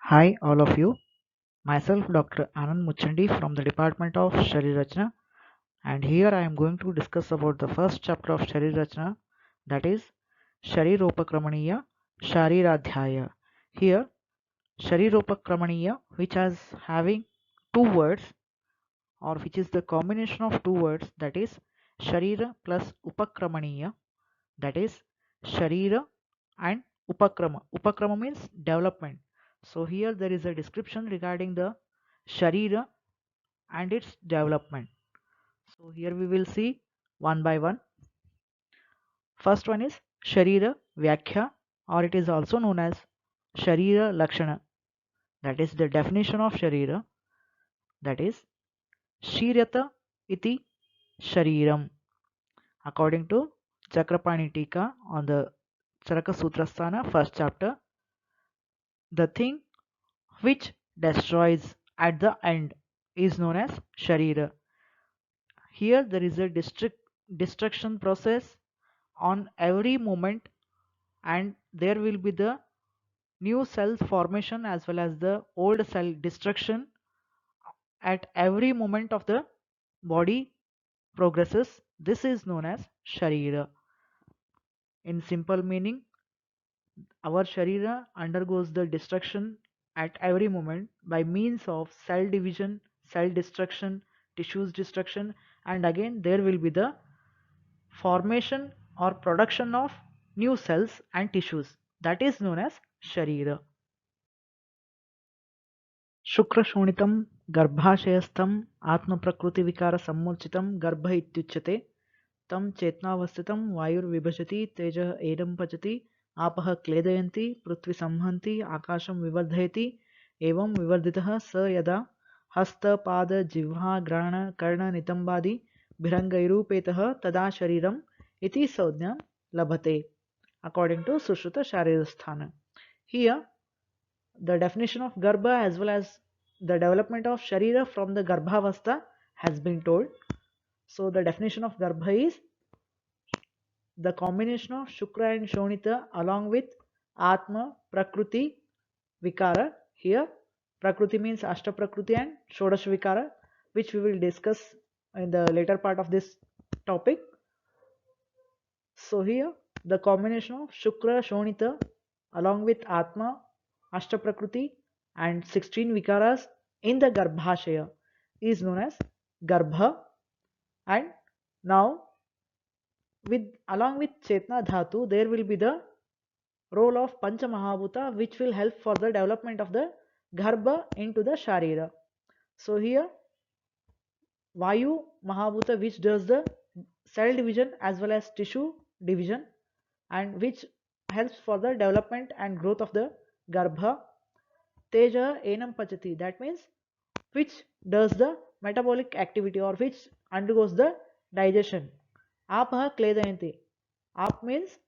Hi, all of you. Myself, Dr. Anand Muchandi from the Department of Sharirachna, and here I am going to discuss about the first chapter of Sharirachna, that is Shariropakramaniya Shariradhyaya. Here, Shariropakramaniya, which has having two words, or which is the combination of two words, that is Sharira plus Upakramaniya, that is Sharira and Upakrama. Upakrama means development. So here there is a description regarding the Sharira and its development. So here we will see one by one. First one is Sharira Vyakhya, or it is also known as Sharira Lakshana. That is the definition of Sharira. That is Shiryata iti Shariram. According to Chakrapani Tika on the Charaka Sutrasthana first chapter, the thing which destroys at the end is known as Sharira. Here there is a destruction process on every moment, and there will be the new cell formation as well as the old cell destruction at every moment of the body progresses. This is known as Sharira. In simple meaning, our Sharira undergoes the destruction at every moment by means of cell division, cell destruction, tissues destruction, and again there will be the formation or production of new cells and tissues. That is known as Sharira. शुक्रशोणितं गर्भाशयस्थम् आत्मप्रकृतिविकारसम्मूर्छितं गर्भ इत्युच्यते तं चेतनावस्थितं वायुर्विभजति तेजः एनं पचति आपः क्लेदयन्ति पृथ्वी संहन्ति आकाशं विवर्धयति एवं विवर्धितः स यदा हस्तपादजिह्वाघ्राणकर्णनितम्बादिभिरङ्गैरूपेतः तदा शरीरम् इति संज्ञा लभते. According to Sushruta Sharirasthana. Here the definition of Garbha as well as the development of Sharira from the Garbhavastha has been told. So the definition of Garbha is the combination of Shukra and Shonita along with Atma, Prakriti, Vikara. Here Prakriti means Ashta Prakriti and Shodash Vikara, which we will discuss in the later part of this topic. So here the combination of Shukra, Shonita along with Atma, Ashtaprakriti and 16 Vikaras in the Garbhashaya is known as Garbha. And now with along with Chetna Dhatu there will be the role of Pancha Mahabhuta, which will help for the development of the Garbha into the Sharira. So here Vayu Mahabhuta, which does the cell division as well as tissue division and which helps for the development and growth of the Garbha. Teja enam pachati, that means which does the metabolic activity or which undergoes the digestion. Apah kledayanti. Ap means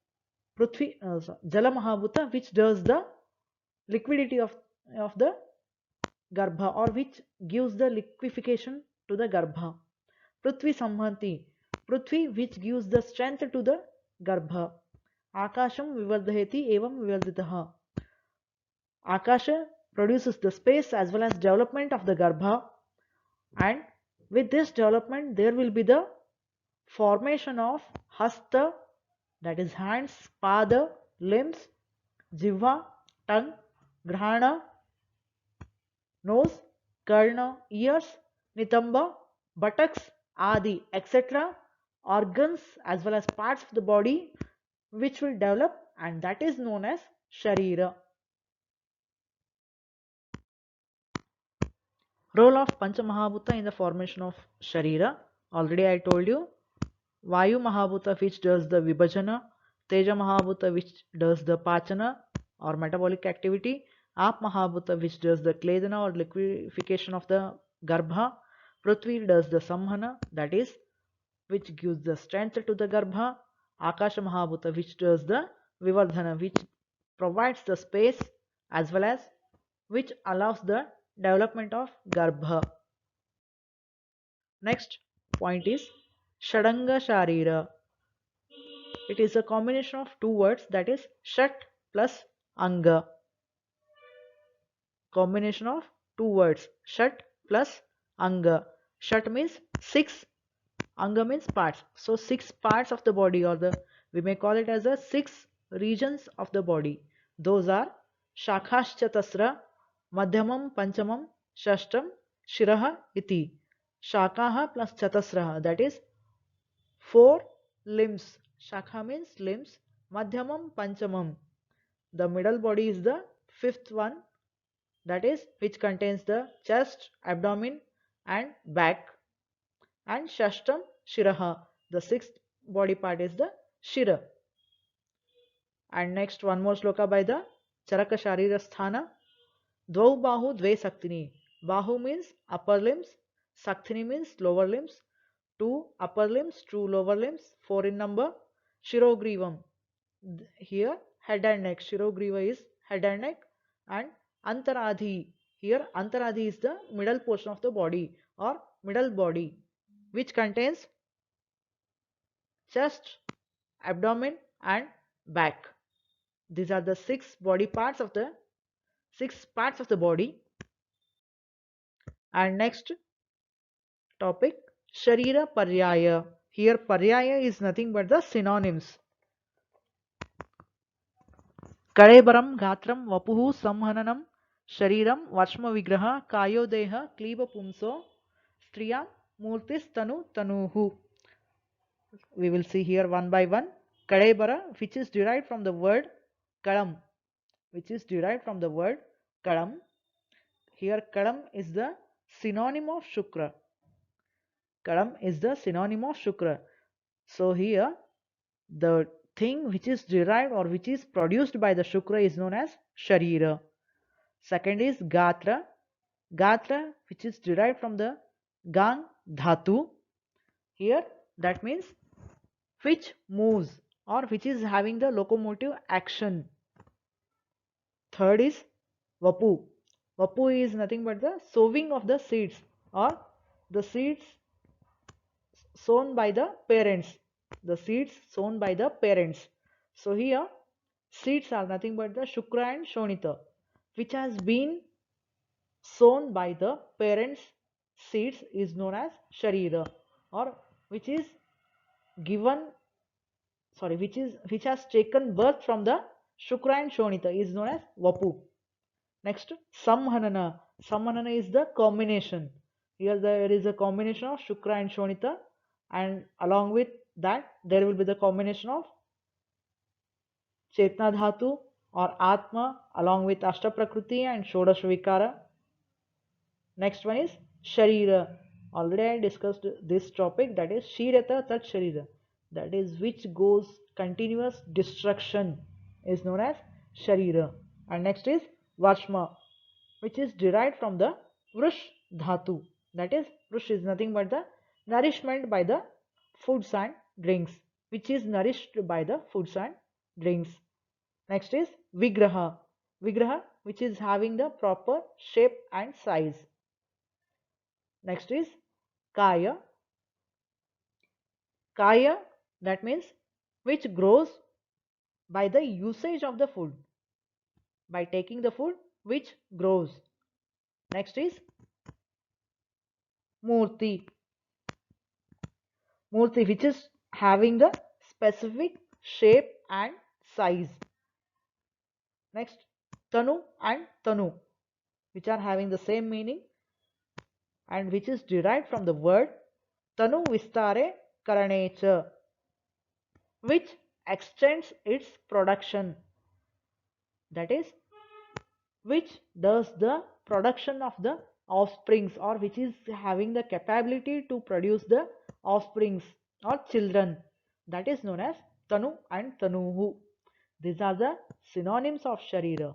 Prithvi, Jala Mahabhuta, which does the liquidity of the Garbha or which gives the liquefaction to the Garbha. Prithvi Samhanti. Prithvi, which gives the strength to the Garbha. Akasham Vivardhayati evam Vivarditaha. Akasha produces the space as well as development of the Garbha, and with this development there will be the formation of Hasta, that is hands, Pada, limbs, Jiva, tongue, Grahana, nose, Karna, ears, Nitamba, buttocks, Adi, etc. organs as well as parts of the body which will develop, and that is known as Sharira. Role of Pancha Mahabhuta in the formation of Sharira. Already I told you. Vayu Mahabhuta, which does the Vibhajana. Teja Mahabhuta, which does the Pachana or metabolic activity. Ap Mahabhuta, which does the Kledana or liquefaction of the Garbha. Prithvi does the Samhana, that is, which gives the strength to the Garbha. Akasha Mahabhuta, which does the Vivardhana, which provides the space as well as which allows the development of Garbha. Next point is Shadanga Sharira. It is a combination of two words, that is Shat plus Anga. combination of two words, Shat plus Anga. Shat means 6, Anga means parts. So 6 parts of the body, or we may call it as a 6 regions of the body. Those are Shakhaschatasra, Madhyamam, Panchamam, Shashtam, Shiraha iti. Shakaha plus Chatasraha, that is 4 limbs. Shakha means limbs. Madhyamam, Panchamam. The middle body is the 5th one, that is which contains the chest, abdomen and back. And Shashtam, Shiraha. The 6th body part is the Shira. And next one more sloka by the Charaka Sharira Sthana. Dvau Bahu Dve Saktini. Bahu means upper limbs, Saktini means lower limbs. 2 upper limbs, 2 lower limbs, 4 in number. Shirogrivam. Here head and neck. Shirogriva is head and neck. And Antaradhi. Here Antaradhi is the middle portion of the body or middle body, which contains chest, abdomen and back. These are the 6 body parts of the 6 parts of the body. And next topic, Sharira Paryaya. Here Paryaya is nothing but the synonyms. Kadebaram Gatram Vapuhu Samhananam Shariram Vashma Vigraha Kayodeha Kliba Pumso Striyam Murtis Tanu Tanuhu. We will see here one by one. Kadebara, which is derived from the word Kadam, which is derived from the word Kadam. Here Kadam is the synonym of Shukra. Kadam is the synonym of Shukra. So here the thing which is derived or which is produced by the Shukra is known as Sharira. Second is Gatra. Gatra, which is derived from the Gang Dhatu. Here that means which moves or which is having the locomotive action. Third is Vapu. Vapu is nothing but the sowing of the seeds or the seeds sown by the parents. The seeds sown by the parents. So here seeds are nothing but the Shukra and Shonita, which has been sown by the parents' seeds is known as Sharira, or which is given, sorry, which has taken birth from the Shukra and Shonita is known as Vapu. Next, Samhanana. Samhanana is the combination. Here there is a combination of Shukra and Shonita, and along with that there will be the combination of Chetna Dhatu or Atma along with Ashtaprakriti and Shodashavikara. Next one is Sharira. Already I discussed this topic, that is Shirata Tat Sharira. That is which goes continuous destruction is known as Sharira. And next is Vashma, which is derived from the Vrush Dhatu. That is Vrush is nothing but the nourishment by the foods and drinks, which is nourished by the foods and drinks. Next is Vigraha. Vigraha, which is having the proper shape and size. Next is Kaya. Kaya, that means which grows by the usage of the food. By taking the food, which grows. Next is Murti. Murti, which is having the specific shape and size. Next, Tanu and Tanu, which are having the same meaning and which is derived from the word Tanu Vistare Karanecha, which extends its production. That is, which does the production of the offsprings, or which is having the capability to produce the offsprings or children. That is known as Tanu and Tanuhu. These are the synonyms of Sharira.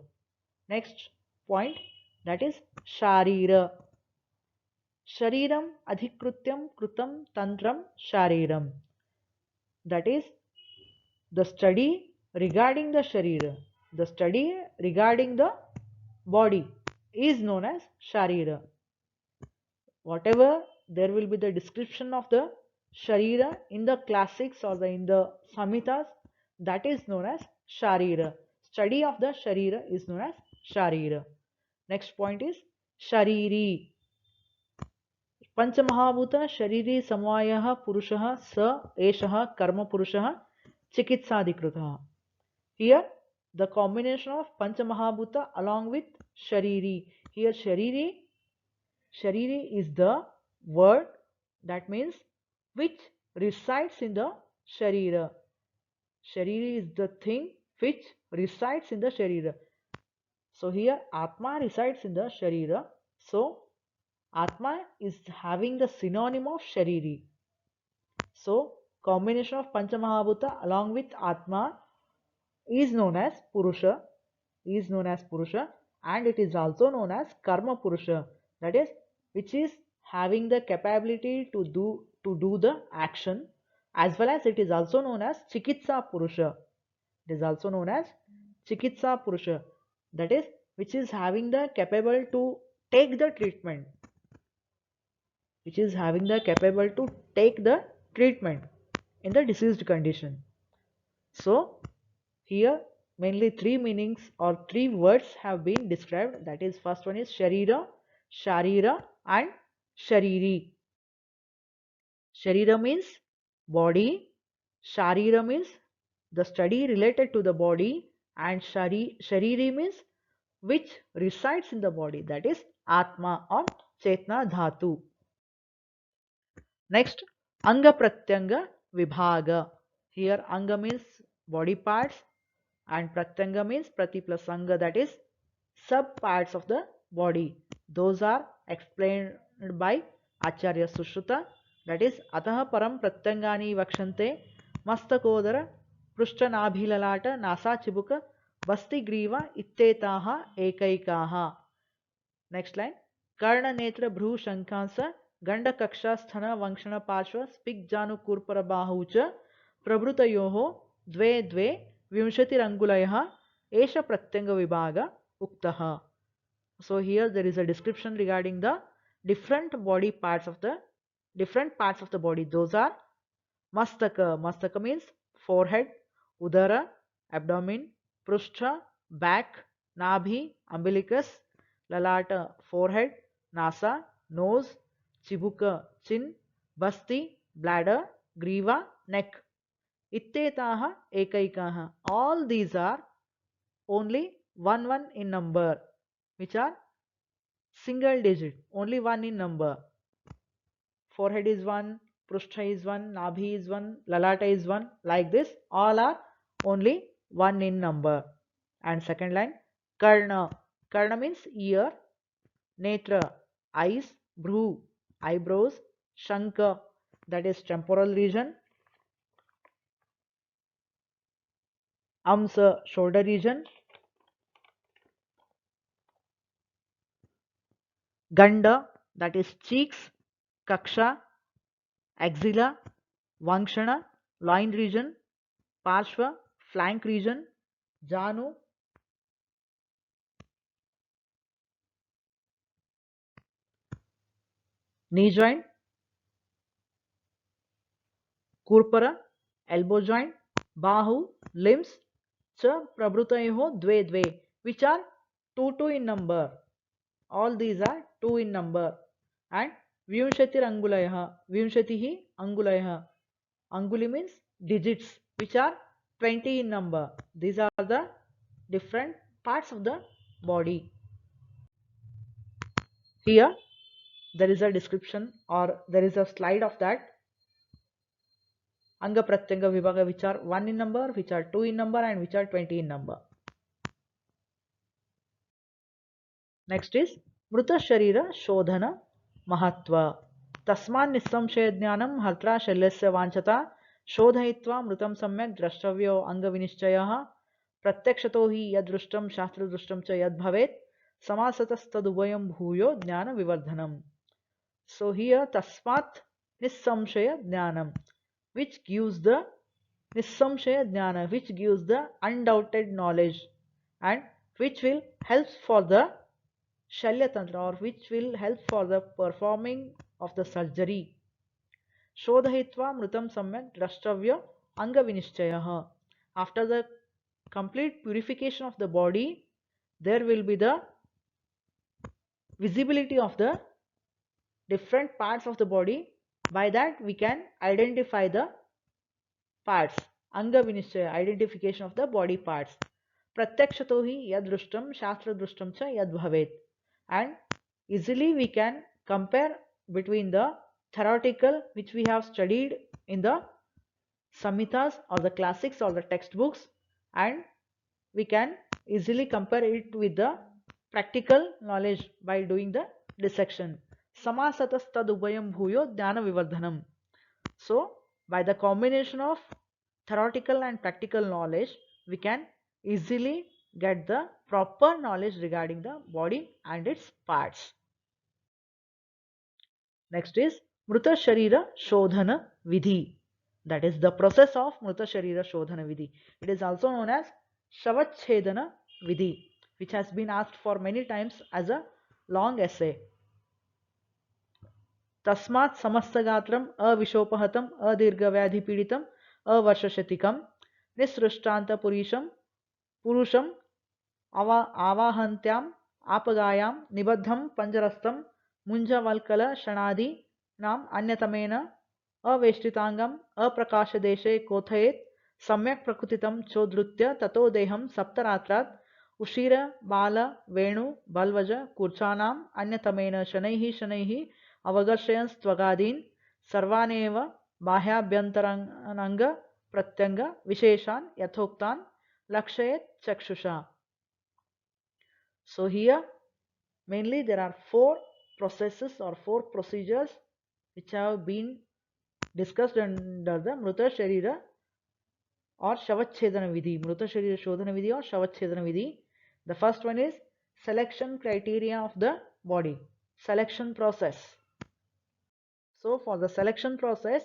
Next point, that is Sharira. Shariram adhikrutyam krutam tantram shariram. That is the study regarding the Sharira. The study regarding the body is known as Sharira. Whatever there will be the description of the Sharira in the classics or in the Samhitas, that is known as Sharira. Study of the Sharira is known as Sharira. Next point is Shariri. पंचमहाभूत शरीरे समवायः पुरुषः स एषः कर्मपुरुषः चिकित्साधिकृतः. Here the combination of Panchamahabhuta along with Shariri. Here Shariri is the word that means which resides in the Sharira. Shariri is the thing which resides in the Sharira. So here Atma resides in the Sharira. So Atma is having the synonym of Shariri. So combination of Panchamahabhuta along with Atma is known as Purusha, and it is also known as Karma Purusha, that is which is having the capability to do the action, as well as it is also known as Chikitsa Purusha. It is also known as Chikitsa Purusha, that is which is having the capable to take the treatment, in the diseased condition. So here mainly three meanings or three words have been described, that is first one is Sharira, Sharira and Shariri. Sharira means body, Sharira means the study related to the body, and Shariri means which resides in the body, that is Atma or Chetna Dhatu. Next, Anga Pratyanga Vibhaga. Here Anga means body parts and Pratyanga means Prati plus Anga, that is sub parts of the body. Those are explained by Acharya Sushruta, that is Ataha Param Pratyangani Vakshante Mastakodara Prushtanabhilalata Nasa Chibuka Basti Griva Ittetaha Ekaikaha. Next line. Karna Netra Bhru Shankansa Ganda Kaksha Sthana Vankshana Pashva Spik Janu Kurpara Bahucha Prabhrutayoho Dve Dve Vimshati Rangulayaha Esha Pratyanga Vibhaga Uktaha. So here there is a description regarding the different parts of the body. Those are Mastaka. Mastaka means forehead, Udara, abdomen, Prushtha, back, Nabhi, umbilicus, Lalata, forehead, Nasa, nose, Chibuka, chin, Basti, bladder, Griva, neck. Ittetaha ekaikaha. All these are only one in number, which are single digit, only one in number. Forehead is one, Prushtha is one, Nabhi is one, Lalata is one, like this, all are only one in number. And second line, Karna. Karna means ear, Netra, eyes, Bhru, eyebrows, Shanka, that is temporal region, Amsa, shoulder region, Ganda, that is cheeks, Kaksha, axilla, Vankshana, loin region, Parshva, flank region, Janu, knee joint, Kurpara, elbow joint, Bahu, limbs, Cha Prabhrutayoho Dve Dve, which are two in number. All these are two in number. And Vimshatir Angulayaha, Vimshatihi Angulayaha. Anguli means digits, which are 20 in number. These are the different parts of the body. Here there is a description or there is a slide of that Anga Pratyanga Vibhaga, which are 1 in number, which are 2 in number, and which are 20 in number. Next is Mruta Sharira Shodhana Mahatva. Tasman Nissamshaya Jnanam Hartra Shalyasya Vanchata Shodhayitva Mrutam Samyak Drashtavyo Anga Vinishchayaha Pratyakshato hi Yadrushtam Shastra Drushtam cha Yad Bhavet Samasatastadubhayam Bhuyo Jnana Vivardhanam. So here Tasmat Nissamshaya Jnanam, which gives the Nissamshaya Jnana, which gives the undoubted knowledge and which will help for the Shalya Tantra, or which will help for the performing of the surgery. Shodhayitva Mrutam Samyak Drashtavya Anga Vinishchayaha. After the complete purification of the body, there will be the visibility of the different parts of the body. By that we can identify the parts. Anga vinishchaya, identification of the body parts. Pratyakshato hi yad drishtam shastra drishtam cha yad bhavet. And easily we can compare between the theoretical which we have studied in the samhitas or the classics or the textbooks, and we can easily compare it with the practical knowledge by doing the dissection. Samasatastadubhayam bhuyo dhyana vivardhanam. So, by the combination of theoretical and practical knowledge, we can easily get the proper knowledge regarding the body and its parts. Next is Mruta Sharira Shodhana Vidhi. That is the process of Mruta Sharira Shodhana Vidhi. It is also known as Shavachedana Vidhi, which has been asked for many times as a long essay. तस्मात् समस्तगात्रम् अविशोपहतम् अदीर्घव्याधिपीडितम् अवर्षशतिकं निःसृष्टान्तपुरुषं पुरुषम् आवाहन्त्याम् आपगायां निबद्धं पञ्जरस्थं मुञ्जवल्कलशणादीनाम् अन्यतमेन अवेष्टिताङ्गम् अप्रकाशदेशे कोथयेत् सम्यक् प्रकृतितं चोद्धृत्य ततो देहं सप्तरात्रात् उषिर बाल वेणु बल्वज कूर्चानाम् अन्यतमेन शनैः शनैः अवगर्षयन्स्त्वगादीन् सर्वानेव बाह्याभ्यन्तराङ्ग प्रत्यङ्ग विशेषान् यथोक्तान् लक्षयेत् चक्षुषा. So here mainly there are four processes or four procedures which have been discussed under the Mruta Sharira or Shavachedana Vidhi. Mruta Sharira Shodhana Vidhi or Shavachedana Vidhi. The first one is selection criteria of the body. Selection process. So for the selection process,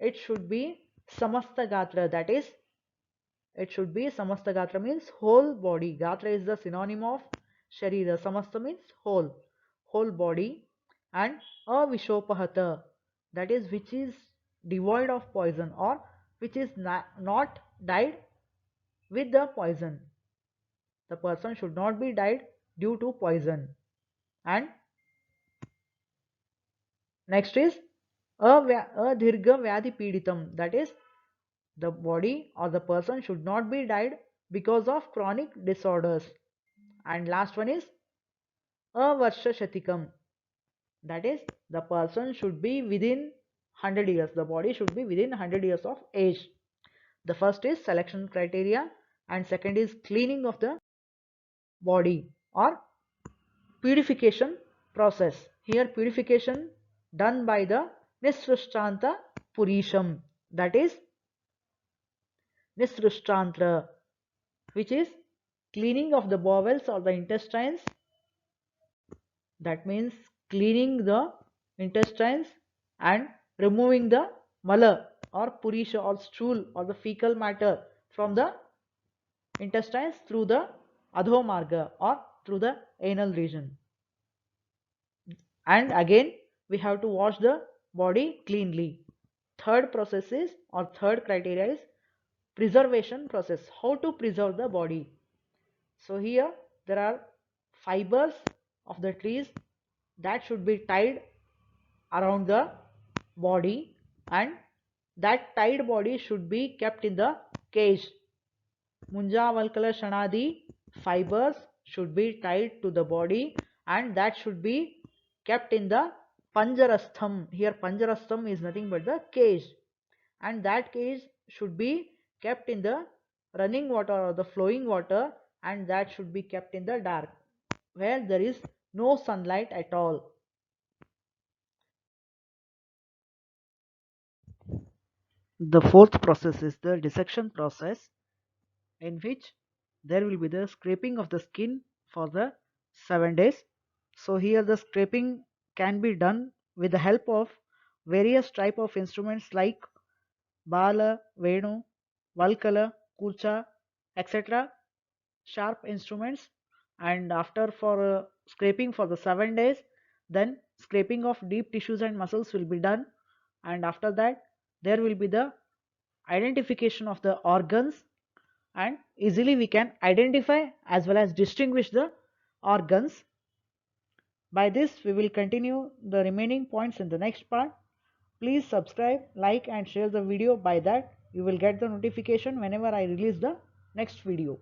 it should be Samasta Gatra, that is, it should be Samasta Gatra means whole body. Gatra is the synonym of Sharira. Samasta means whole body. And Avishopahata, that is which is devoid of poison or which is not dyed with the poison. The person should not be dyed due to poison. And next is Adhirga Vyadhi Piditam, that is the body or the person should not be dyed because of chronic disorders. And last one is Avarsha Shatikam, that is the person should be within 100 years, the body should be within 100 years of age. The first is selection criteria and second is cleaning of the body or purification process. Here purification done by the Nisrushtanta Purisham, that is Nisrushtantra, which is cleaning of the bowels or the intestines. That means cleaning the intestines and removing the mala or purisha or stool or the fecal matter from the intestines through the adhomarga or through the anal region. And again we have to wash the body cleanly. Third process is or third criteria is preservation process. How to preserve the body? So here there are fibers of the trees that should be tied around the body, and that tied body should be kept in the cage. Munja Valkala Shanadi fibers should be tied to the body and that should be kept in the Panjarastham. Here Panjarastham is nothing but the cage, and that cage should be kept in the running water or the flowing water, and that should be kept in the dark where there is no sunlight at all. The fourth process is the dissection process, in which there will be the scraping of the skin for the 7 days. So here the scraping can be done with the help of various type of instruments like bala, venu, valkala, kurcha, etc. Sharp instruments. And after for scraping for the 7 days, then scraping of deep tissues and muscles will be done, and after that there will be the identification of the organs, and easily we can identify as well as distinguish the organs. By this, we will continue the remaining points in the next part. Please subscribe, like and share the video. By that, you will get the notification whenever I release the next video.